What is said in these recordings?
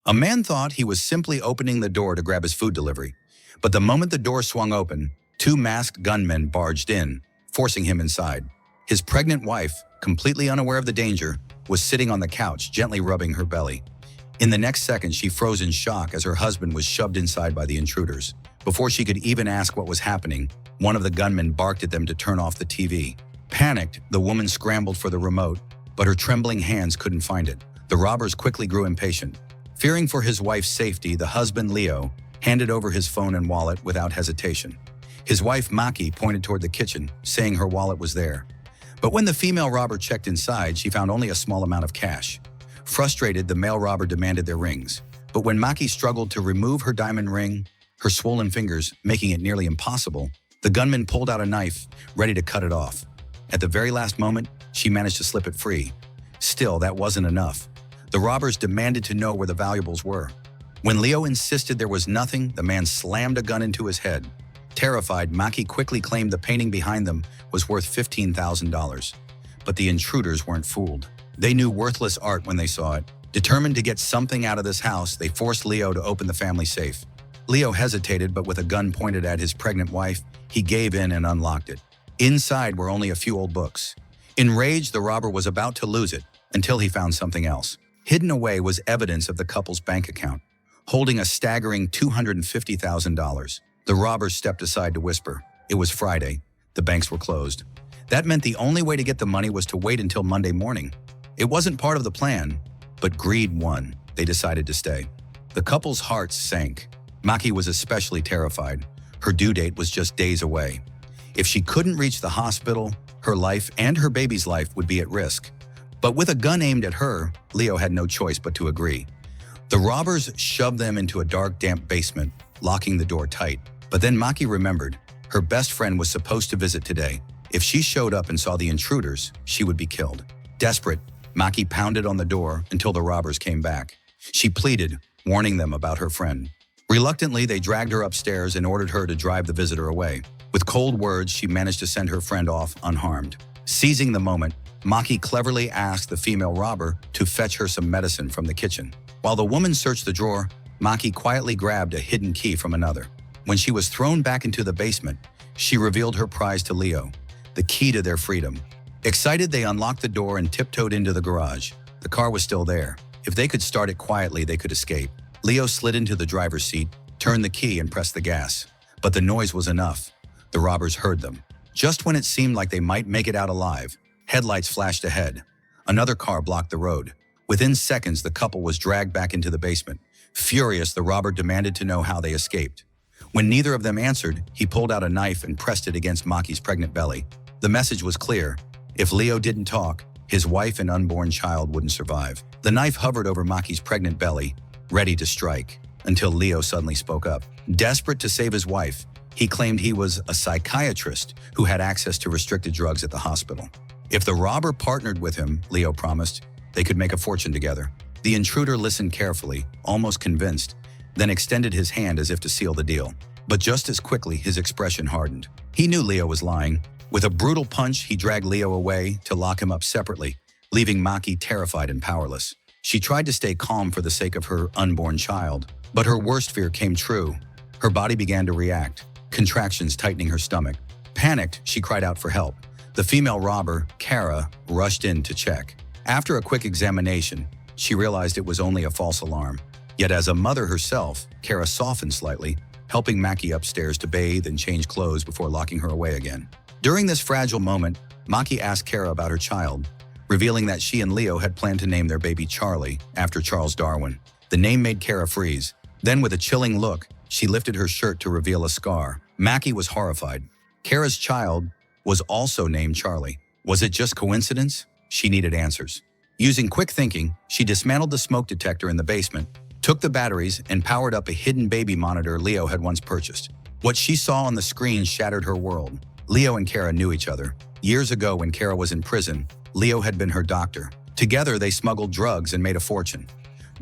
A man thought he was simply opening the door to grab his food delivery, but the moment the door swung open, two masked gunmen barged in, forcing him inside. His pregnant wife, completely unaware of the danger, was sitting on the couch, gently rubbing her belly. In the next second, she froze in shock as her husband was shoved inside by the intruders. Before she could even ask what was happening, one of the gunmen barked at them to turn off the TV. Panicked, the woman scrambled for the remote, but her trembling hands couldn't find it. The robbers quickly grew impatient. Fearing for his wife's safety, the husband, Leo, handed over his phone and wallet without hesitation. His wife, Maki, pointed toward the kitchen, saying her wallet was there. But when the female robber checked inside, she found only a small amount of cash. Frustrated, the male robber demanded their rings. But when Maki struggled to remove her diamond ring, her swollen fingers making it nearly impossible, the gunman pulled out a knife, ready to cut it off. At the very last moment, she managed to slip it free. Still, that wasn't enough. The robbers demanded to know where the valuables were. When Leo insisted there was nothing, the man slammed a gun into his head. Terrified, Maki quickly claimed the painting behind them was worth $15,000. But the intruders weren't fooled. They knew worthless art when they saw it. Determined to get something out of this house, they forced Leo to open the family safe. Leo hesitated, but with a gun pointed at his pregnant wife, he gave in and unlocked it. Inside were only a few old books. Enraged, the robber was about to lose it until he found something else. Hidden away was evidence of the couple's bank account, holding a staggering $250,000. The robbers stepped aside to whisper. It was Friday. The banks were closed. That meant the only way to get the money was to wait until Monday morning. It wasn't part of the plan, but greed won. They decided to stay. The couple's hearts sank. Maki was especially terrified. Her due date was just days away. If she couldn't reach the hospital, her life and her baby's life would be at risk. But with a gun aimed at her, Leo had no choice but to agree. The robbers shoved them into a dark, damp basement, locking the door tight. But then Maki remembered. Her best friend was supposed to visit today. If she showed up and saw the intruders, she would be killed. Desperate, Maki pounded on the door until the robbers came back. She pleaded, warning them about her friend. Reluctantly, they dragged her upstairs and ordered her to drive the visitor away. With cold words, she managed to send her friend off unharmed. Seizing the moment, Maki cleverly asked the female robber to fetch her some medicine from the kitchen. While the woman searched the drawer, Maki quietly grabbed a hidden key from another. When she was thrown back into the basement, she revealed her prize to Leo, the key to their freedom. Excited, they unlocked the door and tiptoed into the garage. The car was still there. If they could start it quietly, they could escape. Leo slid into the driver's seat, turned the key, and pressed the gas. But the noise was enough. The robbers heard them. Just when it seemed like they might make it out alive, headlights flashed ahead. Another car blocked the road. Within seconds, the couple was dragged back into the basement. Furious, the robber demanded to know how they escaped. When neither of them answered, he pulled out a knife and pressed it against Maki's pregnant belly. The message was clear. If Leo didn't talk, his wife and unborn child wouldn't survive. The knife hovered over Maki's pregnant belly, ready to strike, until Leo suddenly spoke up. Desperate to save his wife, he claimed he was a psychiatrist who had access to restricted drugs at the hospital. If the robber partnered with him, Leo promised, they could make a fortune together. The intruder listened carefully, almost convinced, then extended his hand as if to seal the deal. But just as quickly, his expression hardened. He knew Leo was lying. With a brutal punch, he dragged Leo away to lock him up separately, leaving Maki terrified and powerless. She tried to stay calm for the sake of her unborn child, but her worst fear came true. Her body began to react, contractions tightening her stomach. Panicked, she cried out for help. The female robber, Kara, rushed in to check. After a quick examination, she realized it was only a false alarm. Yet as a mother herself, Kara softened slightly, helping Maki upstairs to bathe and change clothes before locking her away again. During this fragile moment, Maki asked Kara about her child, revealing that she and Leo had planned to name their baby Charlie after Charles Darwin. The name made Kara freeze. Then with a chilling look, she lifted her shirt to reveal a scar. Maki was horrified. Kara's child was also named Charlie. Was it just coincidence? She needed answers. Using quick thinking, she dismantled the smoke detector in the basement, took the batteries, and powered up a hidden baby monitor Leo had once purchased. What she saw on the screen shattered her world. Leo and Kara knew each other. Years ago, when Kara was in prison, Leo had been her doctor. Together, they smuggled drugs and made a fortune.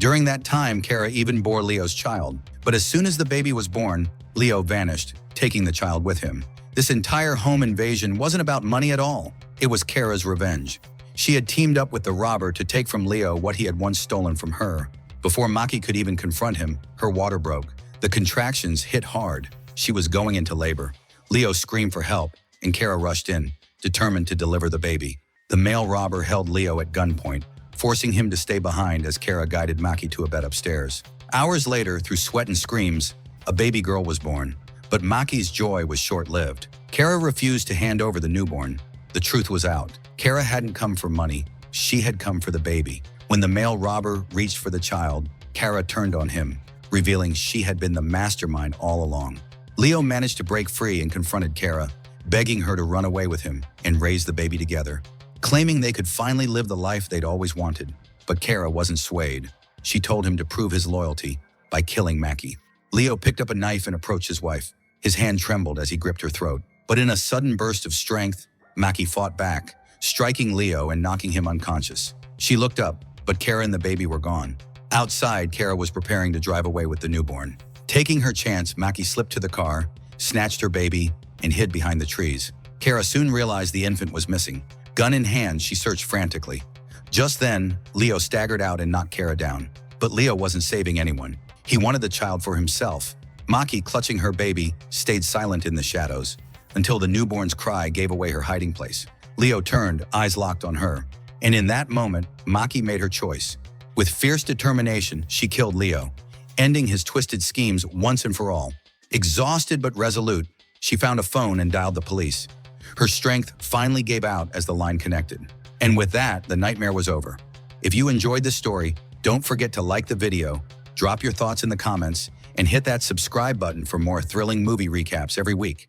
During that time, Kara even bore Leo's child. But as soon as the baby was born, Leo vanished, taking the child with him. This entire home invasion wasn't about money at all. It was Kara's revenge. She had teamed up with the robber to take from Leo what he had once stolen from her. Before Maki could even confront him, her water broke. The contractions hit hard. She was going into labor. Leo screamed for help, and Kara rushed in, determined to deliver the baby. The male robber held Leo at gunpoint, forcing him to stay behind as Kara guided Maki to a bed upstairs. Hours later, through sweat and screams, a baby girl was born. But Maki's joy was short-lived. Kara refused to hand over the newborn. The truth was out. Kara hadn't come for money. She had come for the baby. When the male robber reached for the child, Kara turned on him, revealing she had been the mastermind all along. Leo managed to break free and confronted Kara, begging her to run away with him and raise the baby together, claiming they could finally live the life they'd always wanted. But Kara wasn't swayed. She told him to prove his loyalty by killing Maki. Leo picked up a knife and approached his wife. His hand trembled as he gripped her throat. But in a sudden burst of strength, Maki fought back, striking Leo and knocking him unconscious. She looked up, but Kara and the baby were gone. Outside, Kara was preparing to drive away with the newborn. Taking her chance, Maki slipped to the car, snatched her baby, and hid behind the trees. Kara soon realized the infant was missing. Gun in hand, she searched frantically. Just then, Leo staggered out and knocked Kara down. But Leo wasn't saving anyone. He wanted the child for himself. Maki, clutching her baby, stayed silent in the shadows until the newborn's cry gave away her hiding place. Leo turned, eyes locked on her. And in that moment, Maki made her choice. With fierce determination, she killed Leo, ending his twisted schemes once and for all. Exhausted but resolute, she found a phone and dialed the police. Her strength finally gave out as the line connected. And with that, the nightmare was over. If you enjoyed this story, don't forget to like the video, drop your thoughts in the comments, and hit that subscribe button for more thrilling movie recaps every week.